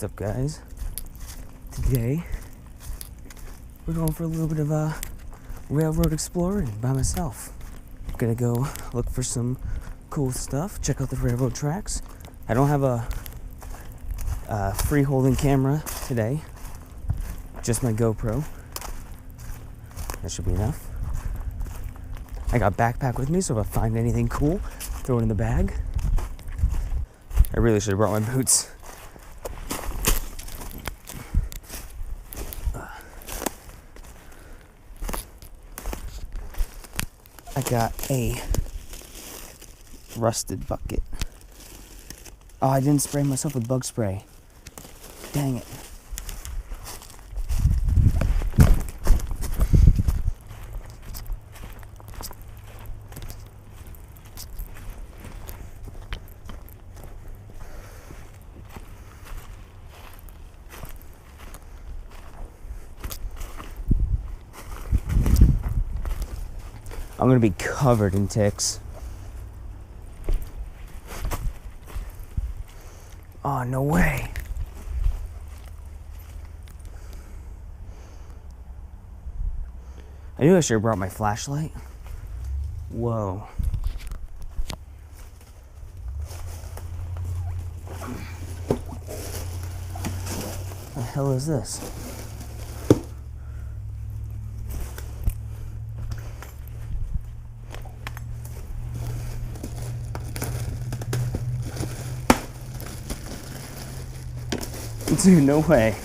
What's up, guys? Today we're going for a little bit of railroad exploring by myself. I'm gonna go look for some cool stuff, check out the railroad tracks. I don't have a free-holding camera today, just my GoPro. That should be enough. I got a backpack with me, so if I find anything cool, throw it in the bag. I really should have brought my boots. I got a rusted bucket. Oh, I didn't spray myself with bug spray. Dang it. I'm gonna be covered in ticks. Oh, no way. I knew I should have brought my flashlight. Whoa. What the hell is this? Dude, no way.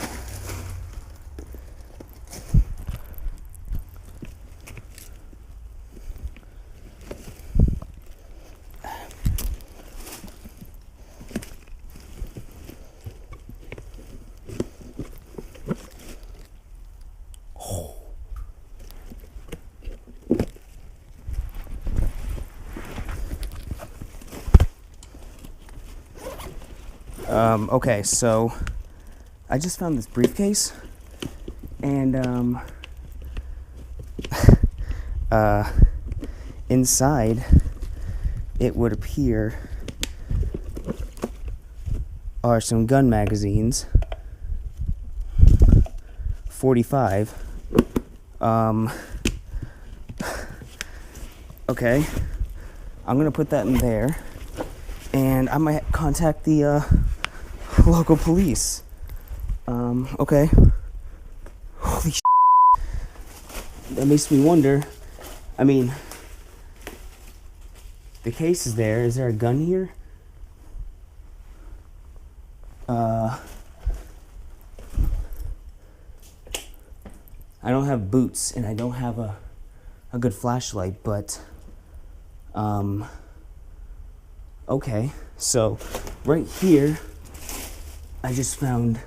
Okay, so I just found this briefcase, and inside it would appear are some gun magazines, 45. Okay, I'm gonna put that in there, and I might contact the local police. Okay. Holy shit. That makes me wonder. I mean, the case is there. Is there a gun here? I don't have boots, and I don't have a good flashlight, but, okay. So, right here, I just found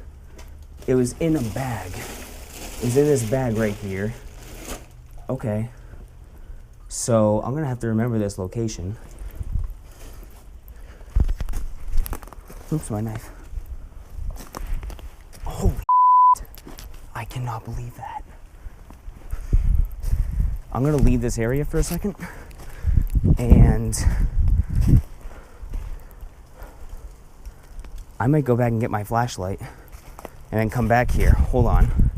it was in a bag. It's in this bag right here. Okay. So I'm gonna have to remember this location. Oops, my knife. Holy shit. I cannot believe that. I'm gonna leave this area for a second, and I might go back and get my flashlight and then come back here. Hold on.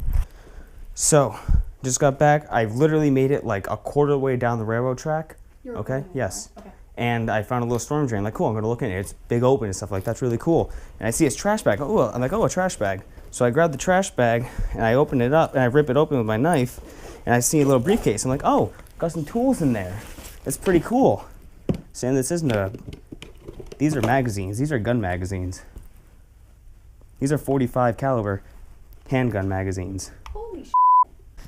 So, just got back. I've literally made it like a quarter way down the railroad track. Okay? Yes. Okay. And I found a little storm drain. Like, cool, I'm gonna look in it. It's big open and stuff like that's really cool. And I see this trash bag. Oh, I'm like, oh, a trash bag. So I grab the trash bag and I open it up and I rip it open with my knife and I see a little briefcase. I'm like, oh, got some tools in there. It's pretty cool. Saying this isn't a. These are magazines. These are gun magazines. These are 45 caliber handgun magazines. Holy shit.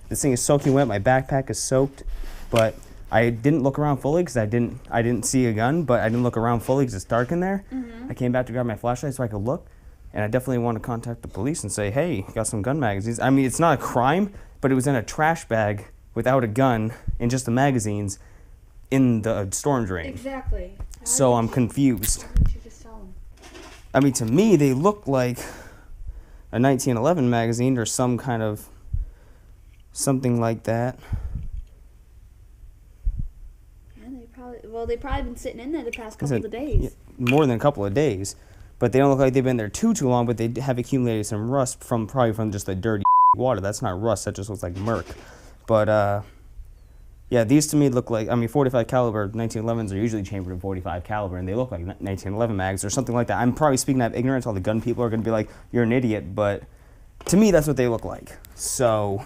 This thing is soaking wet. My backpack is soaked, but I didn't look around fully because I didn't see a gun, but I didn't look around fully because it's dark in there. Mm-hmm. I came back to grab my flashlight so I could look, and I definitely want to contact the police and say, hey, got some gun magazines. I mean, it's not a crime, but it was in a trash bag without a gun and just the magazines in the storm drain. Exactly. So I'm confused. Why didn't you just tell them? I mean, to me, they look like a 1911 magazine or some kind of something like that. Yeah, they probably been sitting in there the past couple of days. More than a couple of days. but they don't look like they've been there too long, but they have accumulated some rust probably from just the dirty water. That's not rust, that just looks like murk. But yeah, these to me look like, I mean, 45 caliber 1911s are usually chambered in 45 caliber, and they look like 1911 mags or something like that. I'm probably speaking out of ignorance. All the gun people are going to be like, you're an idiot, but to me, that's what they look like. So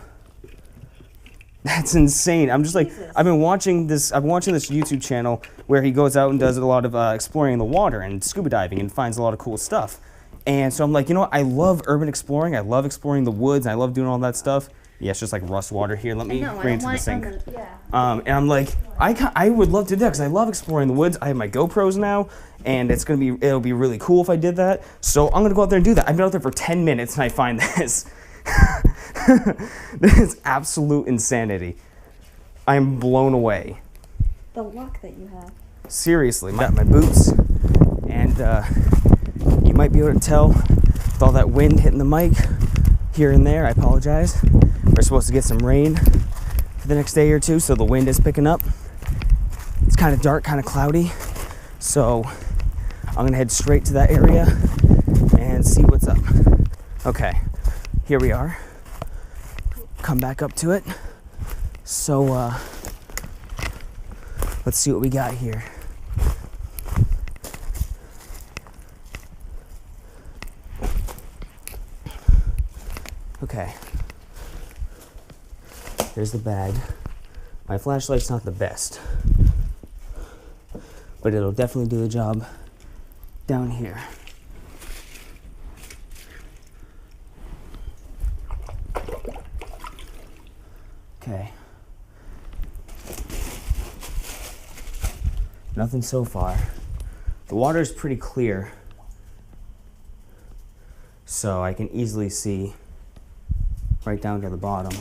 that's insane. I'm just like, I've been watching this YouTube channel where he goes out and does a lot of exploring in the water and scuba diving and finds a lot of cool stuff. And so I'm like, you know what? I love urban exploring. I love exploring the woods. And I love doing all that stuff. Yeah, it's just like rust water here. Let me bring it to the sink. And I'm like, I would love to do that because I love exploring the woods. I have my GoPros now, and it'll be really cool if I did that. So I'm gonna go out there and do that. I've been out there for 10 minutes and I find this. This is absolute insanity. I am blown away. The luck that you have. Seriously, got my boots, and you might be able to tell with all that wind hitting the mic here and there. I apologize. We're supposed to get some rain for the next day or two, so the wind is picking up. It's kind of dark, kind of cloudy, so I'm gonna head straight to that area and see what's up. Okay, here we are. Come back up to it. So let's see what we got here. Okay. Here's the bag. My flashlight's not the best, but it'll definitely do the job down here. Okay. Nothing so far. The water's pretty clear, so I can easily see right down to the bottom.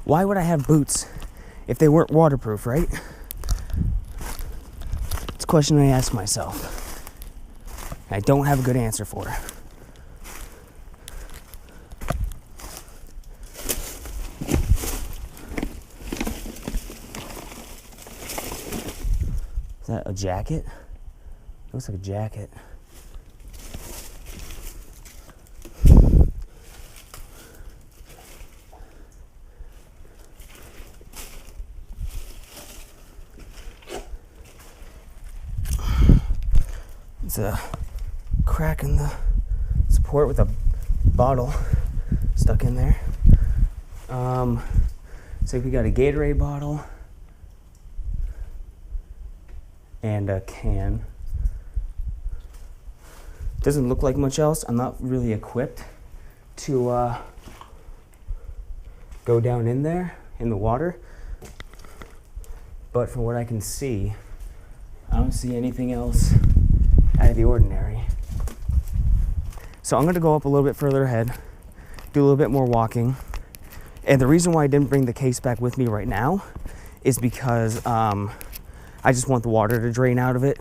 Why would I have boots if they weren't waterproof, right? It's a question I ask myself. I don't have a good answer for it. Is that a jacket? Looks like a jacket. It's a crack in the support with a bottle stuck in there. So we got a Gatorade bottle and a can. Doesn't look like much else. I'm not really equipped to go down in there in the water, but from what I can see, I don't see anything else out of the ordinary. So I'm gonna go up a little bit further ahead, do a little bit more walking. And the reason why I didn't bring the case back with me right now is because I just want the water to drain out of it.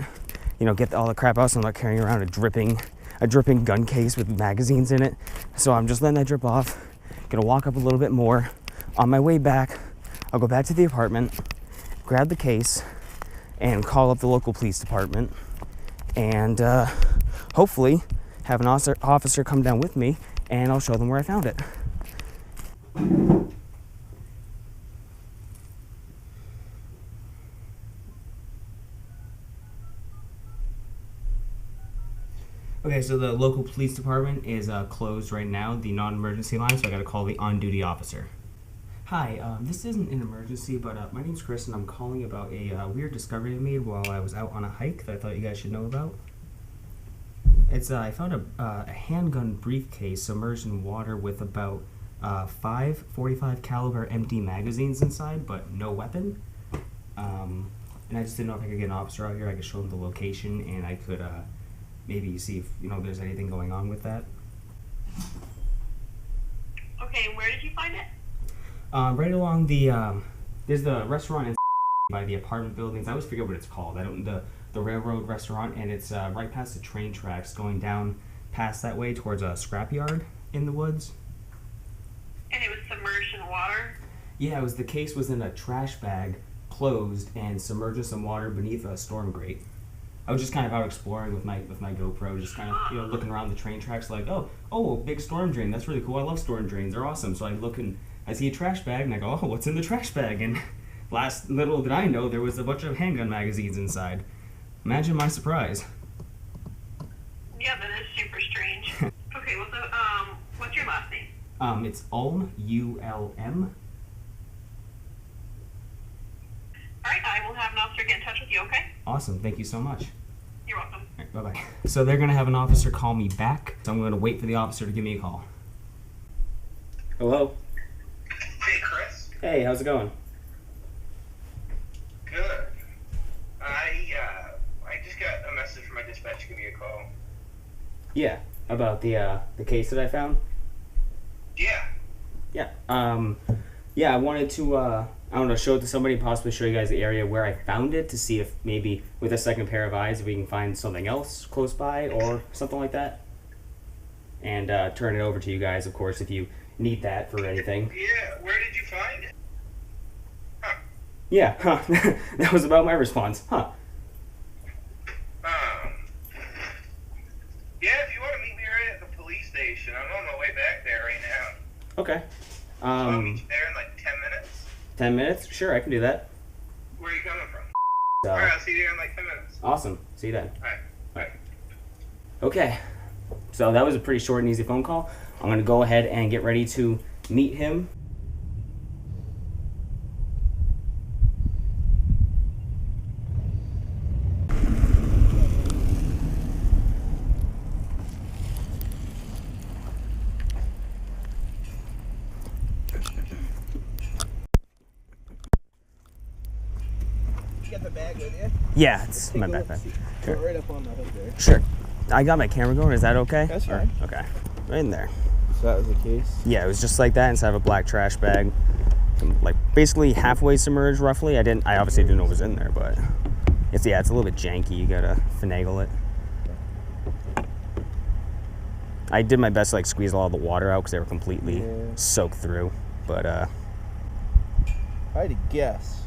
You know, get all the crap out so I'm not carrying around a dripping gun case with magazines in it. So I'm just letting that drip off. Gonna walk up a little bit more. On my way back, I'll go back to the apartment, grab the case, and call up the local police department. And hopefully have an officer come down with me, and I'll show them where I found it. Okay, so the local police department is closed right now, the non-emergency line, so I gotta call the on-duty officer. Hi, this isn't an emergency, but my name's Chris, and I'm calling about a weird discovery I made while I was out on a hike that I thought you guys should know about. It's I found a handgun briefcase submerged in water with about 5 45 caliber empty magazines inside, but no weapon. And I just didn't know if I could get an officer out here. I could show him the location, and I could maybe see if there's anything going on with that. Okay, where did you find it? Right along the there's the restaurant in by the apartment buildings. I always forget what it's called. I don't the railroad restaurant, and it's right past the train tracks, going down past that way towards a scrapyard in the woods. And it was submerged in water? Yeah, the case was in a trash bag, closed, and submerged in some water beneath a storm grate. I was just kind of out exploring with my GoPro, just kind of looking around the train tracks, like a big storm drain. That's really cool. I love storm drains. They're awesome. So I look and I see a trash bag, and I go, oh, what's in the trash bag? And little did I know, there was a bunch of handgun magazines inside. Imagine my surprise. Yeah, that is super strange. Okay, well, so, what's your last name? It's Ulm, U-L-M. All right, I will have an officer get in touch with you, okay? Awesome, thank you so much. You're welcome. All right, bye-bye. So they're gonna have an officer call me back, so I'm gonna wait for the officer to give me a call. Hello? Hey, Chris. Hey, how's it going? Good. I just got a message from my dispatch to give me a call. Yeah, about the case that I found? Yeah. Yeah, I wanted to, I don't know, show it to somebody, possibly show you guys the area where I found it to see if maybe with a second pair of eyes, if we can find something else close by or something like that. And turn it over to you guys, of course, if you need that for anything. Yeah, where did you find it? Huh. Yeah, huh. That was about my response, huh. Yeah, if you want to meet me right at the police station, I'm on my way back there right now. Okay. So I'll meet you there in like 10 minutes. 10 minutes? Sure, I can do that. Where are you coming from? So, Alright, I'll see you there in like 10 minutes. awesome. See you then. Alright. Bye. Okay. So that was a pretty short and easy phone call. I'm going to go ahead and get ready to meet him. You got the bag with you? Yeah, it's my backpack. Sure. Right up on the hood there. Sure. I got my camera going. Is that okay? That's fine. Okay. Right in there. So that was the case? Yeah, it was just like that inside of a black trash bag. Like basically halfway submerged roughly. I obviously didn't know what was in there, but it's a little bit janky. You gotta finagle it. I did my best to like squeeze all the water out because they were completely soaked through. But If I had to guess,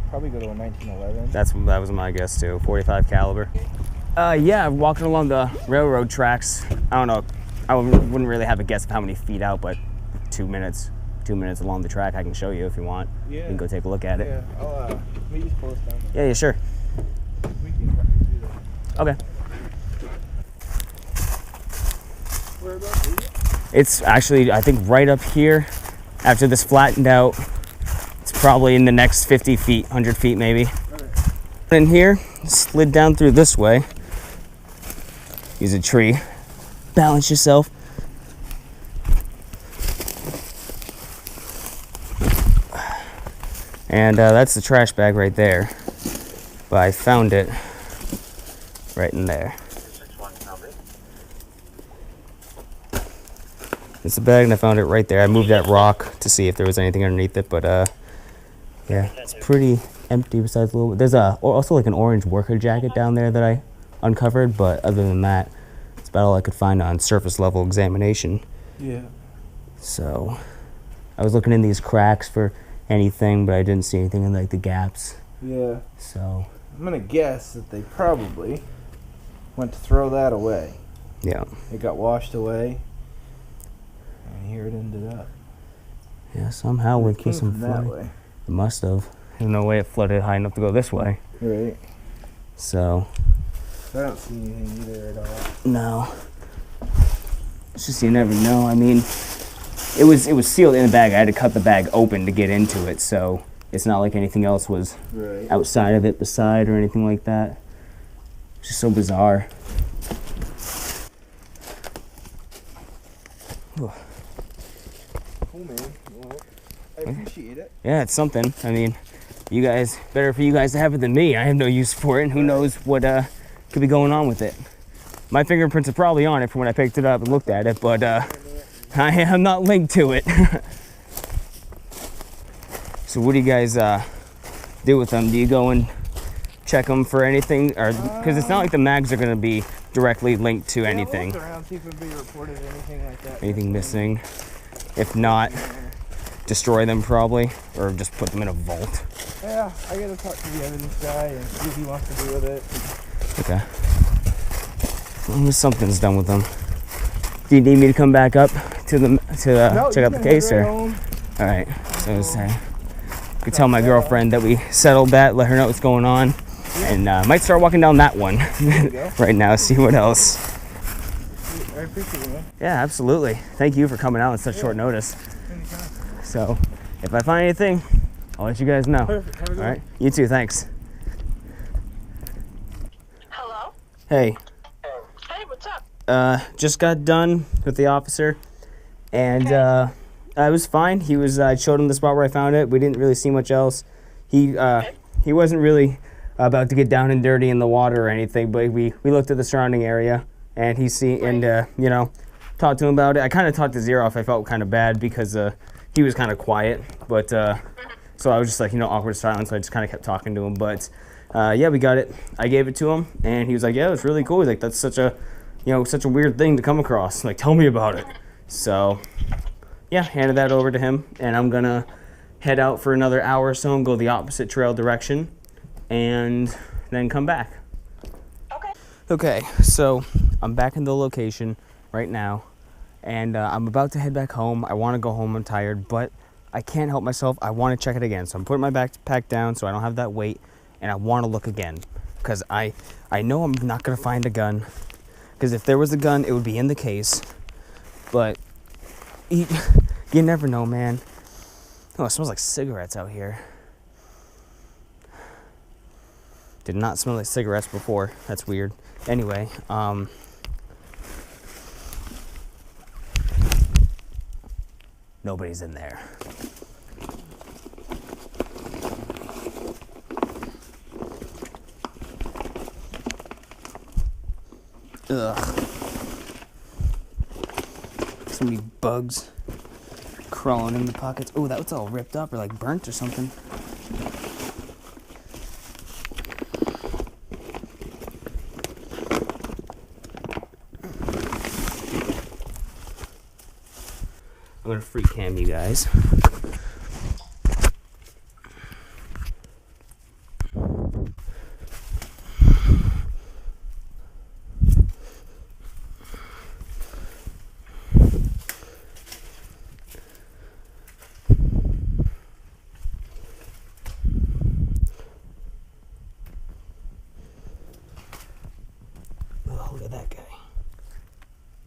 probably go to a 1911. that was my guess too. 45 caliber. Yeah, walking along the railroad tracks. I don't know. I wouldn't really have a guess of how many feet out, but 2 minutes. 2 minutes along the track. I can show you if you want. Yeah. You can go take a look at it. Yeah, I'll meet you close down there. Yeah, sure. We can probably do that. Okay. Whereabouts is it? It's actually, I think, right up here. After this flattened out, it's probably in the next 50 feet, 100 feet maybe. Okay. In here, slid down through this way. Use a tree. Balance yourself. And that's the trash bag right there. But I found it right in there. It's the bag, and I found it right there. I moved that rock to see if there was anything underneath it, but yeah, it's pretty empty besides a little bit. There's also like an orange worker jacket down there that I uncovered, but other than that, it's about all I could find on surface level examination. Yeah. So I was looking in these cracks for anything, but I didn't see anything in like the gaps. Yeah. So I'm gonna guess that they probably went to throw that away. yeah. It got washed away, and here it ended up. Yeah, somehow with Came some from that flooding. way. It must have. There's no way it flooded high enough to go this way. Right. So I don't see anything either at all. no. It's just you never know. I mean, it was sealed in the bag. I had to cut the bag open to get into it, so it's not like anything else was Right. outside of it, beside, or anything like that. It's just so bizarre. Cool, man. Well, I appreciate it. Yeah, it's something. I mean, you guys, better for you guys to have it than me. I have no use for it, and who knows what could be going on with it. My fingerprints are probably on it from when I picked it up and looked at it, but I am not linked to it. So what do you guys do with them? Do you go and check them for anything? Or because it's not like the mags are going to be directly linked to anything. I'll look around, see if anybody reported anything like that. Anything missing? If not, destroy them probably, or just put them in a vault. Yeah, I gotta talk to the evidence guy and see what he wants to do with it. Okay. As long as something's done with them. Do you need me to come back up to the No, check out the case, or? All right. So I was saying, I could tell my girlfriend that we settled that, let her know what's going on, and might start walking down that one right now. See what else. I appreciate it, man. Yeah, absolutely. Thank you for coming out on such short notice. So, if I find anything, I'll let you guys know. Perfect. Have a good All right. You too. Thanks. Hello? Hey. Hey, what's up? Just got done with the officer, and I was fine. He was. I showed him the spot where I found it. We didn't really see much else. He wasn't really about to get down and dirty in the water or anything, but we looked at the surrounding area, and you know, talked to him about it. I kind of talked to Zero off. I felt kind of bad because he was kind of quiet, but so I was just like, you know, awkward silence. So I just kind of kept talking to him, but yeah, we got it. I gave it to him, and he was like, yeah, it was really cool. He's like, that's such a weird thing to come across. Like, tell me about it. So yeah, handed that over to him, and I'm gonna head out for another hour or so and go the opposite trail direction, and then come back. Okay, so I'm back in the location right now, and I'm about to head back home. I want to go home. I'm tired, but I can't help myself. I want to check it again. So I'm putting my backpack down so I don't have that weight, and I want to look again because I know I'm not gonna find a gun, because if there was a gun, it would be in the case. But you never know, man. Oh, it smells like cigarettes out here. Did not smell like cigarettes before. That's weird. Anyway, nobody's in there. Ugh. So many bugs crawling in the pockets. Oh, that was all ripped up or like burnt or something. I'm gonna free cam you guys. Oh, look at that guy.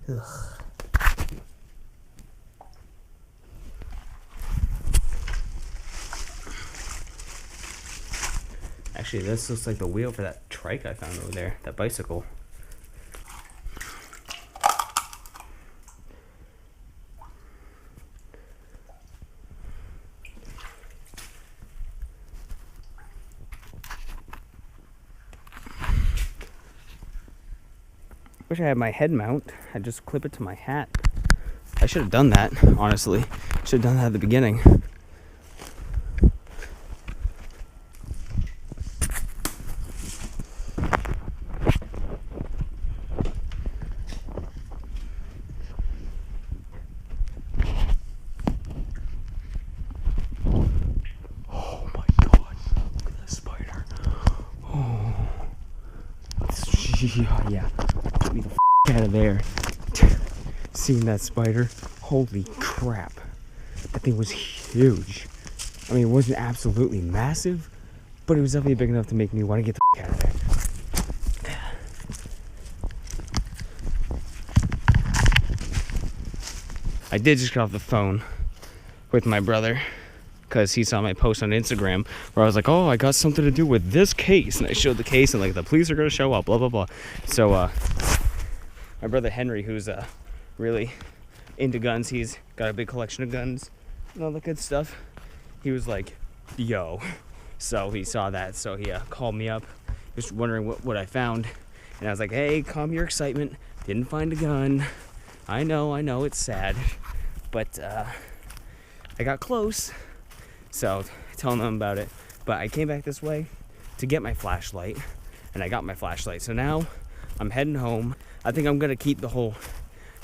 Ugh. Actually, this looks like the wheel for that trike I found over there, that bicycle. Wish I had my head mount. I'd just clip it to my hat. I should have done that, honestly. Should have done that at the beginning. Yeah, get me the out of there. Seeing that spider, holy crap, that thing was huge. I mean, it wasn't absolutely massive, but it was definitely big enough to make me want to get the out of there. I did just get off the phone with my brother, because he saw my post on Instagram where I was like, oh, I got something to do with this case, and I showed the case, and like the police are gonna show up, blah blah blah. So my brother Henry, who's really into guns, he's got a big collection of guns and all that good stuff, he was like, yo. So he saw that, so he called me up. He was wondering what I found, and I was like, hey, calm your excitement, didn't find a gun. I know it's sad, but I got close. So telling them about it, but I came back this way to get my flashlight, and I got my flashlight. So now I'm heading home. I think I'm gonna keep the whole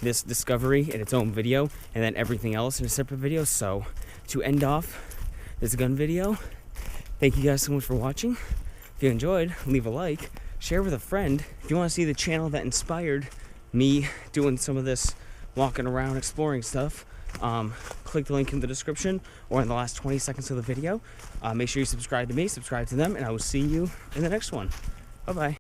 this discovery in its own video and then everything else in a separate video. So to end off this gun video, thank you guys so much for watching. If you enjoyed, leave a like, share with a friend. If you want to see the channel that inspired me doing some of this walking around exploring stuff, click the link in the description or in the last 20 seconds of the video. Make sure you subscribe to me, subscribe to them, and I will see you in the next one. Bye bye.